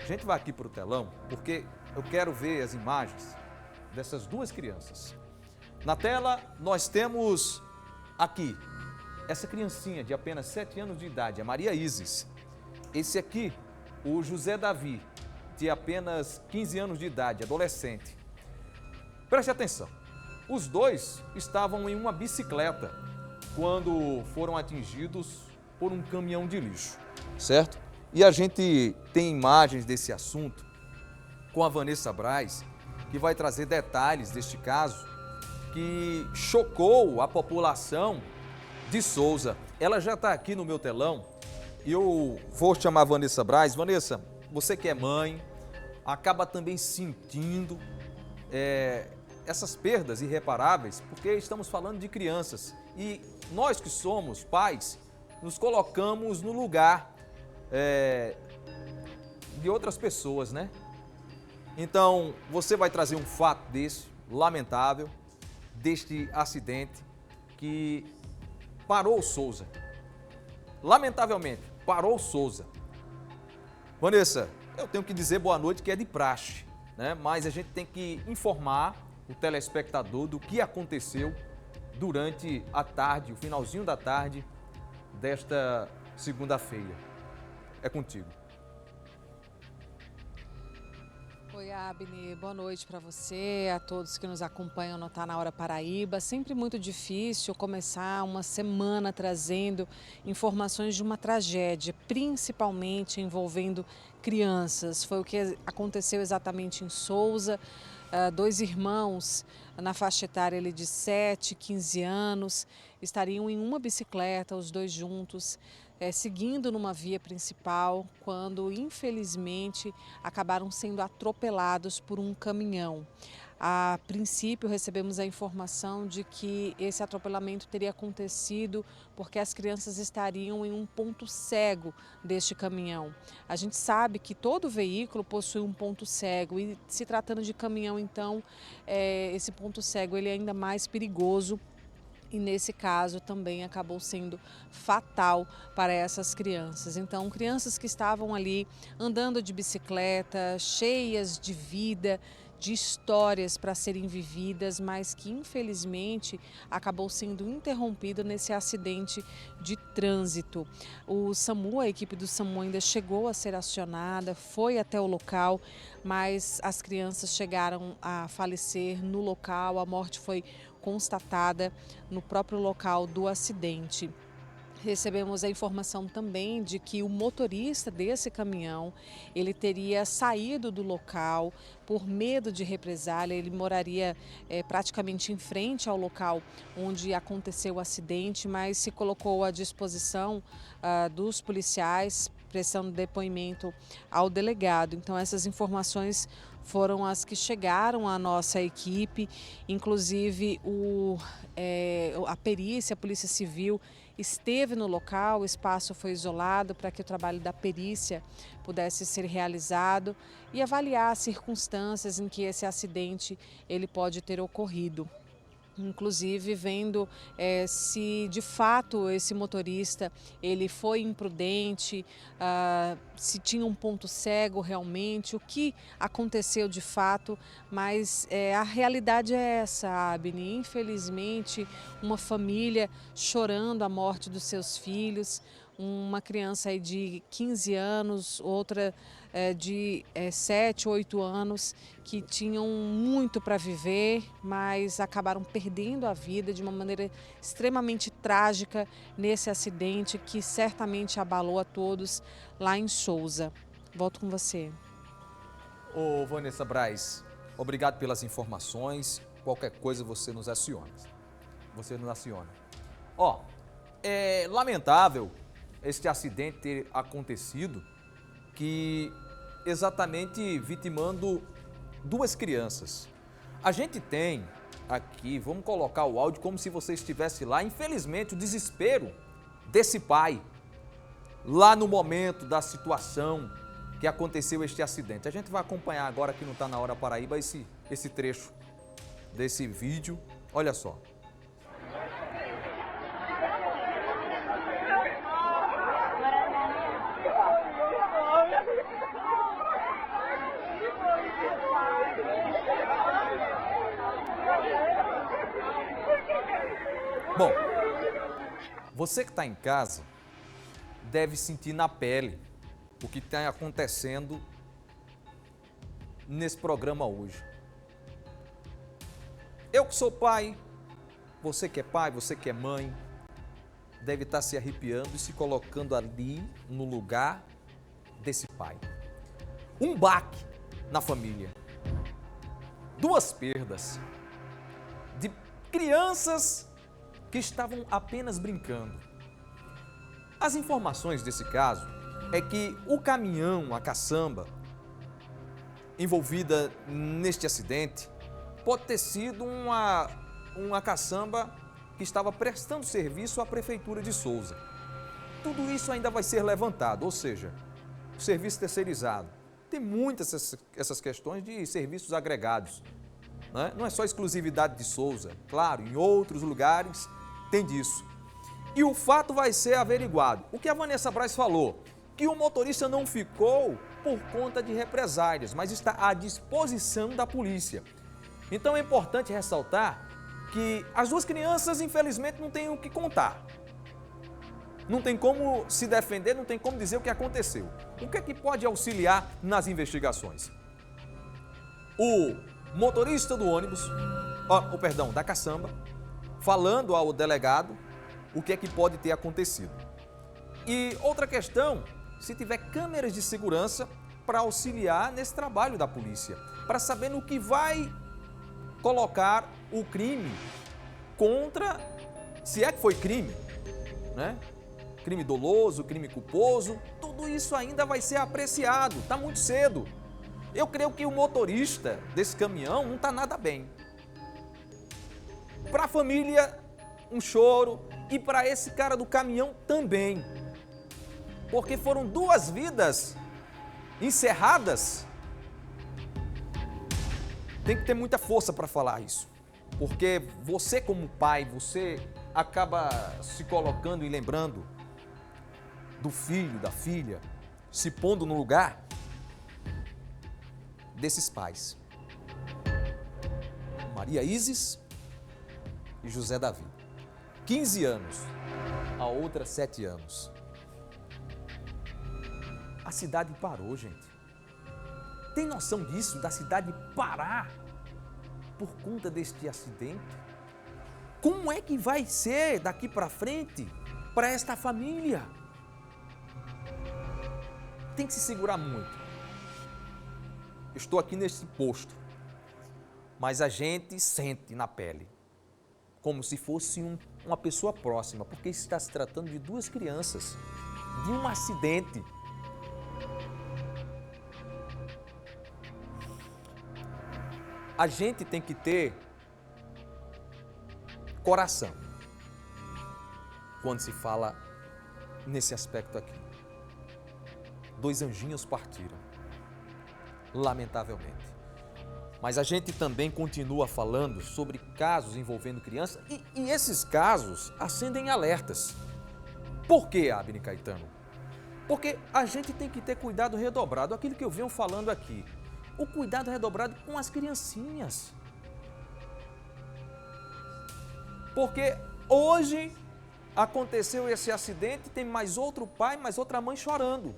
gente vai aqui para o telão porque eu quero ver as imagens dessas duas crianças. Na tela nós temos aqui essa criancinha de apenas 7 anos de idade, a Maria Isis. Esse aqui, o José Davi, de apenas 15 anos de idade, adolescente. Preste atenção, os dois estavam em uma bicicleta quando foram atingidos por um caminhão de lixo, certo? E a gente tem imagens desse assunto com a Vanessa Braz, que vai trazer detalhes deste caso que chocou a população de Souza. Ela já está aqui no meu telão e eu vou chamar a Vanessa Braz. Vanessa, você que é mãe, acaba também sentindo essas perdas irreparáveis, porque estamos falando de crianças e nós que somos pais, nos colocamos no lugar de outras pessoas, né? Então, você vai trazer um fato desse, lamentável, deste acidente que parou Souza. Lamentavelmente, parou Souza. Vanessa, eu tenho que dizer boa noite, que é de praxe, né? Mas a gente tem que informar o telespectador do que aconteceu durante a tarde, o finalzinho da tarde desta segunda-feira. É contigo. Oi, Abner, boa noite para você, a todos que nos acompanham no Tá Na Hora Paraíba. Sempre muito difícil começar uma semana trazendo informações de uma tragédia, principalmente envolvendo crianças. Foi o que aconteceu exatamente em Souza. Dois irmãos na faixa etária de 7, 15 anos, estariam em uma bicicleta, os dois juntos, seguindo numa via principal, quando infelizmente acabaram sendo atropelados por um caminhão. A princípio, recebemos a informação de que esse atropelamento teria acontecido porque as crianças estariam em um ponto cego deste caminhão. A gente sabe que todo veículo possui um ponto cego e, se tratando de caminhão, então, esse ponto cego ele é ainda mais perigoso. E nesse caso também acabou sendo fatal para essas crianças. Então, crianças que estavam ali andando de bicicleta, cheias de vida, de histórias para serem vividas, mas que infelizmente acabou sendo interrompido nesse acidente de trânsito. O SAMU, a equipe do SAMU ainda chegou a ser acionada, foi até o local, mas as crianças chegaram a falecer no local, a morte foi constatada no próprio local do acidente. Recebemos a informação também de que o motorista desse caminhão, ele teria saído do local por medo de represália. Ele moraria praticamente em frente ao local onde aconteceu o acidente, mas se colocou à disposição dos policiais, prestando depoimento ao delegado. Então, essas informações foram as que chegaram à nossa equipe, inclusive a perícia, a Polícia Civil esteve no local, o espaço foi isolado para que o trabalho da perícia pudesse ser realizado e avaliar as circunstâncias em que esse acidente ele pode ter ocorrido. Inclusive vendo se de fato esse motorista ele foi imprudente, se tinha um ponto cego realmente, o que aconteceu de fato, mas a realidade é essa, Abne. Infelizmente, uma família chorando a morte dos seus filhos, uma criança aí de 15 anos, outra de 7, 8 anos, que tinham muito para viver, mas acabaram perdendo a vida de uma maneira extremamente trágica nesse acidente que certamente abalou a todos lá em Souza. Volto com você. Ô Vanessa Braz, obrigado pelas informações. Qualquer coisa você nos aciona. Ó, é lamentável este acidente ter acontecido, que exatamente vitimando duas crianças. A gente tem aqui, vamos colocar o áudio como se você estivesse lá, infelizmente o desespero desse pai, lá no momento da situação que aconteceu este acidente. A gente vai acompanhar agora aqui no Tá Na Hora Paraíba esse trecho desse vídeo, olha só. Bom, você que está em casa deve sentir na pele o que está acontecendo nesse programa hoje. Eu que sou pai, você que é mãe, deve estar se arrepiando e se colocando ali no lugar desse pai. Um baque na família. Duas perdas de crianças que estavam apenas brincando. As informações desse caso é que o caminhão, a caçamba, envolvida neste acidente, pode ter sido uma caçamba que estava prestando serviço à Prefeitura de Souza. Tudo isso ainda vai ser levantado, ou seja, o serviço terceirizado. Tem muitas essas questões de serviços agregados, né? Não é só exclusividade de Souza, claro, em outros lugares tem disso. E o fato vai ser averiguado. O que a Vanessa Braz falou, que o motorista não ficou por conta de represálias, mas está à disposição da polícia. Então é importante ressaltar que as duas crianças, infelizmente, não têm o que contar. Não tem como se defender, não tem como dizer o que aconteceu. O que é que pode auxiliar nas investigações? O motorista do ônibus, da caçamba, falando ao delegado o que é que pode ter acontecido. E outra questão, se tiver câmeras de segurança para auxiliar nesse trabalho da polícia, para saber no que vai colocar o crime contra, se é que foi crime, né? Crime doloso, crime culposo, tudo isso ainda vai ser apreciado, está muito cedo. Eu creio que o motorista desse caminhão não está nada bem. Para a família, um choro, e para esse cara do caminhão também. Porque foram duas vidas encerradas. Tem que ter muita força para falar isso. Porque você como pai, você acaba se colocando e lembrando do filho, da filha, se pondo no lugar desses pais. Maria Isis e José Davi. 15 anos, a outra 7 anos. A cidade parou, gente. Tem noção disso, da cidade parar por conta deste acidente? Como é que vai ser daqui para frente para esta família? Tem que se segurar muito. Estou aqui nesse posto, mas a gente sente na pele, como se fosse uma pessoa próxima, porque está se tratando de duas crianças, de um acidente. A gente tem que ter coração quando se fala nesse aspecto aqui. Dois anjinhos partiram, lamentavelmente. Mas a gente também continua falando sobre casos envolvendo crianças e esses casos acendem alertas. Por quê, Abner Caetano? Porque a gente tem que ter cuidado redobrado, aquilo que eu venho falando aqui. O cuidado redobrado com as criancinhas. Porque hoje aconteceu esse acidente, tem mais outro pai, mais outra mãe chorando.